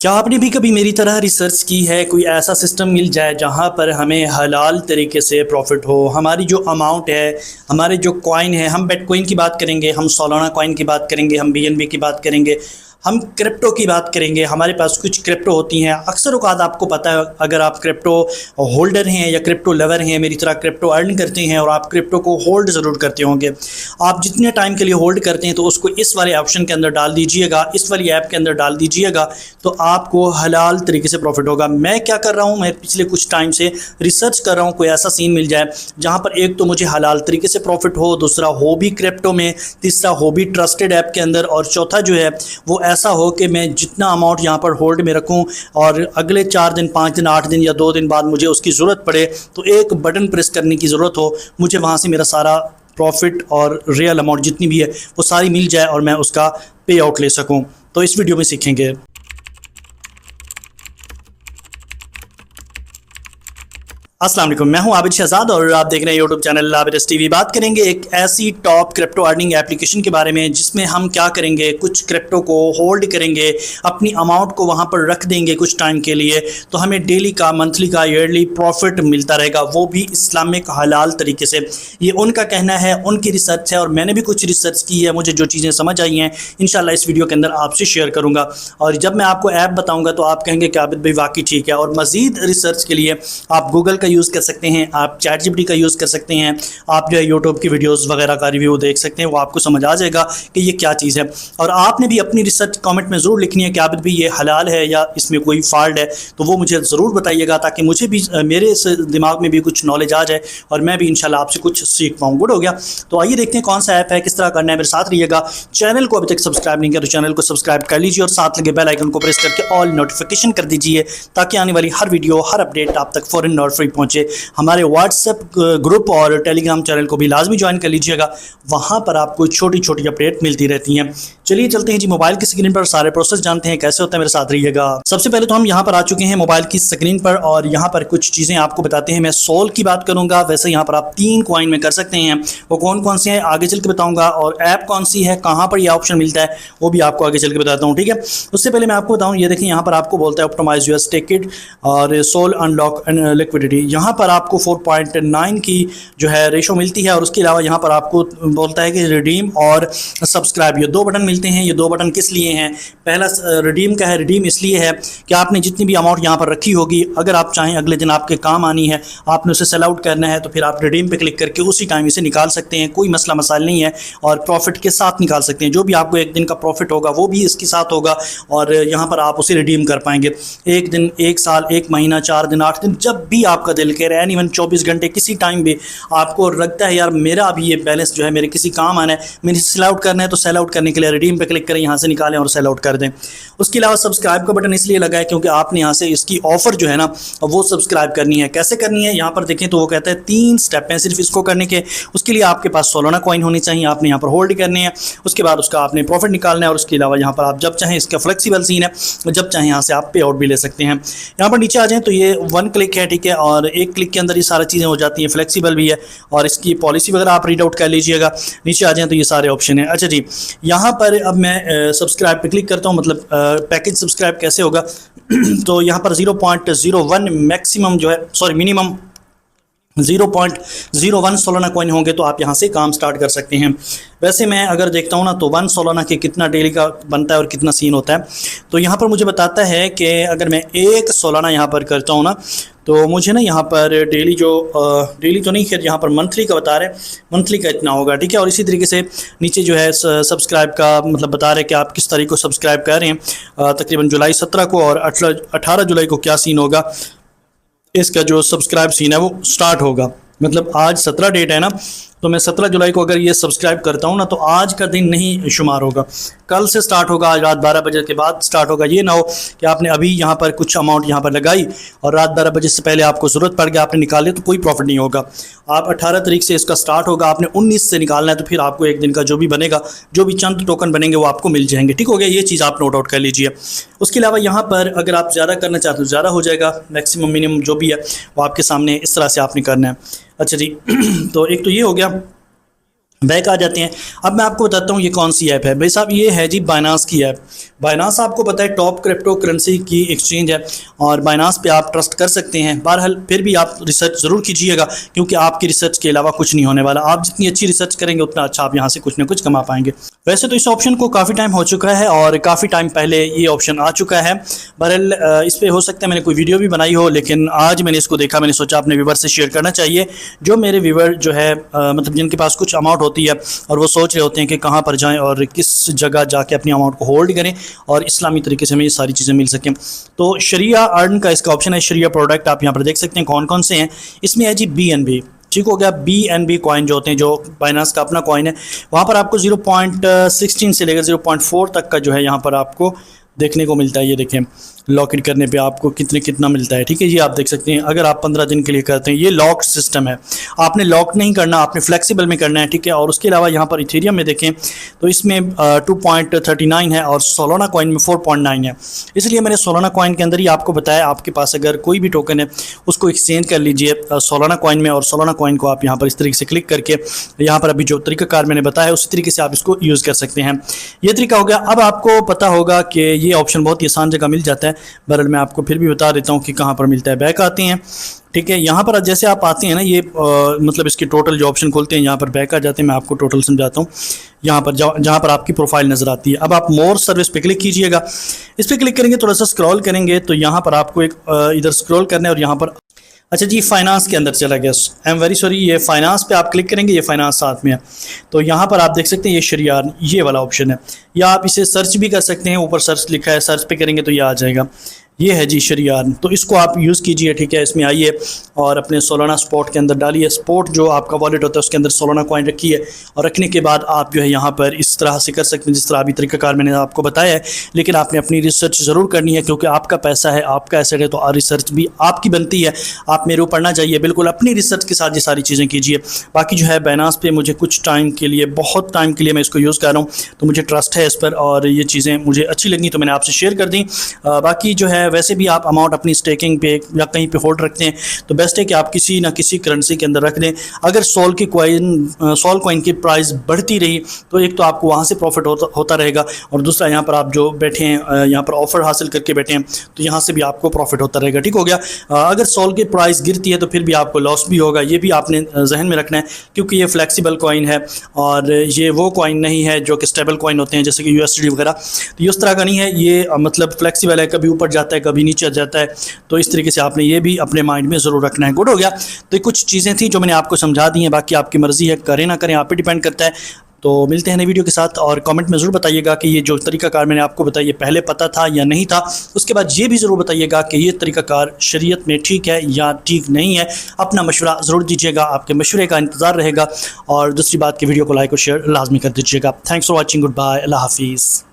क्या आपने भी कभी मेरी तरह रिसर्च की है? कोई ऐसा सिस्टम मिल जाए जहाँ पर हमें हलाल तरीके से प्रॉफिट हो, हमारी जो अमाउंट है, हमारे जो कॉइन है, हम बिटकॉइन की बात करेंगे, हम सोलाना कॉइन की बात करेंगे, हम बीएनबी की बात करेंगे, हम क्रिप्टो की बात करेंगे। हमारे पास कुछ क्रिप्टो होती हैं। अक्सर औक़ात आपको पता है, अगर आप क्रिप्टो होल्डर हैं या क्रिप्टो लवर हैं, मेरी तरह क्रिप्टो अर्न करते हैं और आप क्रिप्टो को होल्ड ज़रूर करते होंगे। आप जितने टाइम के लिए होल्ड करते हैं तो उसको इस वाले ऑप्शन के अंदर डाल दीजिएगा, इस वाली ऐप के अंदर डाल दीजिएगा, तो आपको हलाल तरीके से प्रॉफिट होगा। मैं क्या कर रहा हूँ, मैं पिछले कुछ टाइम से रिसर्च कर रहा हूँ कोई ऐसा सीन मिल जाए जहाँ पर एक तो मुझे हलाल तरीके से प्रॉफिट हो, दूसरा हो भी क्रिप्टो में, तीसरा हो भी ट्रस्टेड ऐप के अंदर, और चौथा जो है वो ऐसा हो कि मैं जितना अमाउंट यहाँ पर होल्ड में रखूँ और अगले 4 दिन, 5 दिन, 8 दिन या 2 दिन बाद मुझे उसकी ज़रूरत पड़े तो एक बटन प्रेस करने की ज़रूरत हो, मुझे वहाँ से मेरा सारा प्रॉफिट और रियल अमाउंट जितनी भी है वो सारी मिल जाए और मैं उसका पे आउट ले सकूँ। तो इस वीडियो में सीखेंगे। अस्सलाम वालेकुम, मैं हूं आबिद शहजाद और आप देख रहे हैं यूट्यूब चैनल आबिद टीवी। बात करेंगे एक ऐसी टॉप क्रिप्टो अर्निंग एप्लीकेशन के बारे में जिसमें हम क्या करेंगे, कुछ क्रिप्टो को होल्ड करेंगे, अपनी अमाउंट को वहां पर रख देंगे कुछ टाइम के लिए, तो हमें डेली का, मंथली का, ईयरली प्रॉफिट मिलता रहेगा, वो भी इस्लामिक हलाल तरीके से। ये उनका कहना है, उनकी रिसर्च है और मैंने भी कुछ रिसर्च की है। मुझे जो चीज़ें समझ आई हैं इंशाल्लाह इस वीडियो के अंदर आपसे शेयर करूँगा, और जब मैं आपको ऐप बताऊँगा तो आप कहेंगे कि आबिद भाई वाकई ठीक है। और मज़ीद रिसर्च के लिए आप गूगल का यूज़ कर सकते हैं, आप चैट जीपीटी का यूज़ कर सकते हैं, आप जो है यूट्यूब की वीडियोस वगैरह का रिव्यू देख सकते हैं, वो आपको समझ आ जाएगा कि ये क्या चीज़ है। और आपने भी अपनी रिसर्च कमेंट में ज़रूर लिखनी है कि आबिद भाई ये हलाल है या इसमें कोई फॉल्ट है, तो वो मुझे ज़रूर बताइएगा ताकि मुझे भी, मेरे दिमाग में भी कुछ नॉलेज आ जाए और मैं भी इंशाल्लाह आपसे कुछ सीख पाऊँ। गुड हो गया। तो आइए देखते हैं कौन सा ऐप है, किस तरह करना है। मेरे साथ रहिएगा। चैनल को अभी तक सब्सक्राइब नहीं किया तो चैनल को सब्सक्राइब कर लीजिए और साथ लगे बेल आइकन को प्रेस करके ऑल नोटिफिकेशन कर दीजिए ताकि आने वाली हर वीडियो, हर अपडेट आप तक फ़ौरन और फ्री पहुँचे। हमारे व्हाट्सएप ग्रुप और टेलीग्राम चैनल को भी लाजमी ज्वाइन कर लीजिएगा, वहाँ पर आपको छोटी छोटी अपडेट मिलती रहती हैं। चलिए चलते हैं जी मोबाइल की स्क्रीन पर, सारे प्रोसेस जानते हैं कैसे होता है। मेरे साथ रहिएगा। सबसे पहले तो हम यहाँ पर आ चुके हैं मोबाइल की स्क्रीन पर और यहाँ पर कुछ चीज़ें आपको बताते हैं। मैं सोल की बात करूँगा, वैसे यहाँ पर आप 3 कॉइन में कर सकते हैं। वो कौन कौन से हैं आगे चल के बताऊँगा, और ऐप कौन सी है, कहाँ पर यह ऑप्शन मिलता है, वो भी आपको आगे चल के बताता हूँ। ठीक है, उससे पहले मैं आपको बताऊँ, ये देखिए यहाँ पर आपको बोलता है ऑप्टिमाइज यूर स्टेकिड और सोल अनलॉक लिक्विडिटी। यहाँ पर आपको 4.9 की जो है रेशो मिलती है, और उसके अलावा यहाँ पर आपको बोलता है कि रिडीम और सब्सक्राइब, ये 2 बटन मिलते हैं। ये 2 बटन किस लिए हैं? पहला रिडीम का है। रिडीम इसलिए है कि आपने जितनी भी अमाउंट यहाँ पर रखी होगी, अगर आप चाहें अगले दिन आपके काम आनी है, आपने उसे सेल आउट करना है, तो फिर आप रिडीम पे क्लिक करके उसी टाइम इसे निकाल सकते हैं। कोई मसला मसाइल नहीं है, और प्रॉफिट के साथ निकाल सकते हैं। जो भी आपको एक दिन का प्रॉफिट होगा वो भी इसके साथ होगा, और यहाँ पर आप उसे रिडीम कर पाएंगे। 1 दिन, 1 साल, 1 महीना, 4 दिन, 8 दिन, जब भी आपका दिल करे, एनी वन 24 घंटे, किसी टाइम भी आपको लगता है यार मेरा अभी ये बैलेंस जो है मेरे किसी काम आना है, मैंने सेल आउट करना है, तो सेल आउट करने के लिए रिडीम पे क्लिक करें, यहाँ से निकालें और सेल आउट कर दें। उसके अलावा सब्सक्राइब का बटन इसलिए लगा है क्योंकि आपने यहाँ से इसकी ऑफर जो है ना वो सब्सक्राइब करनी है। कैसे करनी है यहाँ पर देखें तो वो कहता है 3 स्टेप हैं सिर्फ इसको करने के। उसके लिए आपके पास सोलाना कॉइन होनी चाहिए, आपने यहाँ पर होल्ड करने हैं, उसके बाद उसका आपने प्रॉफिट निकालना है, और उसके अलावा यहाँ पर आप जब चाहें, इसका फ्लेक्सिबल सीन है, जब चाहें यहाँ से आप पे आउट भी ले सकते हैं। यहाँ पर नीचे आ जाएँ तो ये 1 क्लिक है, ठीक है, और 1 क्लिक के अंदर ये सारी चीज़ें हो जाती हैं, फ्लेक्सिबल भी है, और इसकी पॉलिसी वगैरह आप रीड आउट कर लीजिएगा। नीचे आ जाएँ तो ये सारे ऑप्शन हैं। अच्छा जी, यहाँ पर अब मैं सब्सक्राइब पे क्लिक करता हूँ, मतलब पैकेज सब्सक्राइब कैसे होगा तो यहाँ पर 0.01 मैक्सिमम जो है, सॉरी मिनिमम 0.01 सोलाना कॉइन होंगे तो आप यहाँ से काम स्टार्ट कर सकते हैं। वैसे मैं अगर देखता हूँ ना तो 1 सोलाना के कितना डेली का बनता है और कितना सीन होता है, तो यहाँ पर मुझे बताता है कि अगर मैं 1 सोलाना यहाँ पर करता हूँ ना तो मुझे ना यहाँ पर डेली जो डेली तो नहीं, खैर यहाँ पर मंथली का बता रहे हैं, मंथली का इतना होगा, ठीक है। और इसी तरीके से नीचे जो है सब्सक्राइब का मतलब बता रहे हैं कि आप किस तारीख को सब्सक्राइब कर रहे हैं, तकरीबन जुलाई 17 को, और 18 जुलाई को क्या सीन होगा, इसका जो सब्सक्राइब सीन है वो स्टार्ट होगा। मतलब आज 17 डेट है ना, तो मैं 17 जुलाई को अगर ये सब्सक्राइब करता हूँ ना तो आज का दिन नहीं शुमार होगा, कल से स्टार्ट होगा, आज रात 12 बजे के बाद स्टार्ट होगा। ये ना हो कि आपने अभी यहाँ पर कुछ अमाउंट यहाँ पर लगाई और रात 12 बजे से पहले आपको ज़रूरत पड़ गया, आपने निकाल लिया, तो कोई प्रॉफिट नहीं होगा। आप 18 तारीख से इसका स्टार्ट होगा, आपने 19 से निकालना है, तो फिर आपको एक दिन का जो भी बनेगा, जो भी चंद टोकन बनेंगे वो आपको मिल जाएंगे। ठीक हो गया, ये चीज़ आप नोट आउट कर लीजिए। उसके अलावा यहाँ पर अगर आप ज़्यादा करना चाहते हो ज़्यादा हो जाएगा, मैक्सिमम मिनिमम जो भी है वो आपके सामने इस तरह से आपने करना है। अच्छा जी तो एक तो ये हो गया। बैक आ जाते हैं। अब मैं आपको बताता हूँ ये कौन सी ऐप है। भाई साहब ये है जी बाइनांस की ऐप। बाइनांस आपको पता है टॉप क्रिप्टो करेंसी की एक्सचेंज है और बाइनांस पे आप ट्रस्ट कर सकते हैं। बहरहाल फिर भी आप रिसर्च ज़रूर कीजिएगा, क्योंकि आपकी रिसर्च के अलावा कुछ नहीं होने वाला। आप जितनी अच्छी रिसर्च करेंगे उतना अच्छा आप यहाँ से कुछ ना कुछ कमा पाएंगे। वैसे तो इस ऑप्शन को काफ़ी टाइम हो चुका है और काफ़ी टाइम पहले ये ऑप्शन आ चुका है। बहरहाल इस पर हो सकता है मैंने कोई वीडियो भी बनाई हो, लेकिन आज मैंने इसको देखा, मैंने सोचा अपने व्यूवर से शेयर करना चाहिए। जो मेरे व्यूवर जो है मतलब जिनके पास कुछ अमाउंट होती है और वो सोच रहे होते हैं कि कहाँ पर जाएं और किस जगह जाके अपनी अमाउंट को होल्ड करें और इस्लामी तरीके से हमें ये सारी चीज़ें मिल सकें। तो शरिया अर्न का इसका ऑप्शन है। शरिया प्रोडक्ट आप यहाँ पर देख सकते हैं कौन कौन से हैं। इसमें है जी BNB, ठीक हो गया। BNB कॉइन जो होते हैं, जो बाइनांस का अपना कॉइन है, वहाँ पर आपको 0.16 से लेकर 0.4 तक का जो है यहाँ पर आपको देखने को मिलता है। ये देखें लॉक इन करने पे आपको कितना मिलता है, ठीक है। ये आप देख सकते हैं। अगर आप 15 दिन के लिए करते हैं, ये लॉक सिस्टम है, आपने लॉक नहीं करना, आपने फ्लेक्सिबल में करना है, ठीक है। और उसके अलावा यहाँ पर इथेरियम में देखें तो इसमें 2.39 है और सोलाना कॉइन में 4.9 है। इसलिए मैंने सोलाना कॉइन के अंदर ही आपको बताया, आपके पास अगर कोई भी टोकन है उसको एक्सचेंज कर लीजिए सोलाना कॉइन में, और सोलाना कॉइन को आप यहाँ पर इस तरीके से क्लिक करके यहाँ पर अभी जो तरीकाकार मैंने बताया उसी तरीके से आप इसको यूज़ कर सकते हैं। ये तरीका हो गया। अब आपको पता होगा कि ये ऑप्शन बहुत ही आसान जगह मिल जाता है। बहरहाल मैं आपको फिर भी बता देता हूँ कि कहाँ पर मिलता है। बैक आते हैं, ठीक है। यहाँ पर जैसे आप आते हैं ना, ये मतलब इसके टोटल जो ऑप्शन खोलते हैं यहाँ पर बैक आ जाते हैं। मैं आपको टोटल समझाता हूँ। यहाँ पर जहाँ पर आपकी प्रोफाइल नज़र आती है, अब आप मोर सर्विस पे क्लिक कीजिएगा। इस पर क्लिक करेंगे, थोड़ा सा स्क्रॉल करेंगे तो यहाँ पर आपको एक इधर स्क्रॉल करना है और यहाँ पर अच्छा जी फाइनेंस के अंदर चला गया। आई एम वेरी सॉरी, ये फाइनेंस पे आप क्लिक करेंगे, ये फाइनेंस साथ में है। तो यहाँ पर आप देख सकते हैं ये शरिया ये वाला ऑप्शन है, या आप इसे सर्च भी कर सकते हैं। ऊपर सर्च लिखा है, सर्च पे करेंगे तो ये आ जाएगा। ये है जी शरिया, तो इसको आप यूज़ कीजिए, ठीक है। इसमें आइए और अपने सोलाना स्पॉट के अंदर डालिए। स्पॉट जो आपका वॉलेट होता है उसके अंदर सोलाना कॉइन रखिए, और रखने के बाद आप जो है यहाँ पर इस तरह से कर सकते हैं जिस तरह अभी तरीकाकार मैंने आपको बताया है। लेकिन आपने अपनी रिसर्च ज़रूर करनी है, क्योंकि आपका पैसा है, आपका एसेट है, तो रिसर्च भी आपकी बनती है। आप मेरे ऊपर ना जाइए, बिल्कुल अपनी रिसर्च के साथ ये सारी चीज़ें कीजिए। बाकी जो है बाइनांस पे मुझे कुछ टाइम के लिए, बहुत टाइम के लिए मैं इसको यूज़ कर रहा हूँ, तो मुझे ट्रस्ट है इस पर और ये चीज़ें मुझे अच्छी लगी तो मैंने आपसे शेयर कर दी। बाकी जो है वैसे भी आप अमाउंट अपनी स्टेकिंग पे या कहीं पे होल्ड रखते हैं तो बेस्ट है कि आप किसी ना किसी करेंसी के अंदर रख दें। अगर सोल कॉइन की प्राइस बढ़ती रही तो एक तो आपको वहाँ से प्रॉफिट होता रहेगा, और दूसरा यहाँ पर आप जो बैठे हैं, यहाँ पर ऑफ़र हासिल करके बैठे हैं, तो यहाँ से भी आपको प्रॉफिट होता रहेगा, ठीक हो गया। अगर सोल की प्राइस गिरती है तो फिर भी आपको लॉस भी होगा, ये भी आपने जहन में रखना है, क्योंकि ये फ्लेक्सिबल कॉइन है और ये वो कॉइन नहीं है जो कि स्टेबल कॉइन होते हैं जैसे कि USD वगैरह। तो ये उस तरह का नहीं है, ये मतलब फ्लेक्सिबल है, कभी ऊपर जाता है कभी नीचे जाता है। तो इस तरीके से आपने ये भी अपने माइंड में ज़रूर रखना है। गुड हो गया। तो ये कुछ चीज़ें थी जो मैंने आपको समझा दी हैं, बाकी आपकी मर्ज़ी है, करें ना करें आप पे डिपेंड करता है। तो मिलते हैं नई वीडियो के साथ, और कमेंट में ज़रूर बताइएगा कि ये जो तरीकाकार मैंने आपको बताया ये पहले पता था या नहीं था। उसके बाद ये भी ज़रूर बताइएगा कि ये तरीकाकार शरीयत में ठीक है या ठीक नहीं है। अपना मशवरा ज़रूर दीजिएगा, आपके मशवरे का इंतज़ार रहेगा। और दूसरी बात की वीडियो को लाइक और शेयर लाजमी कर दीजिएगा। Thanks for watching, goodbye, अल्लाह हाफिज़।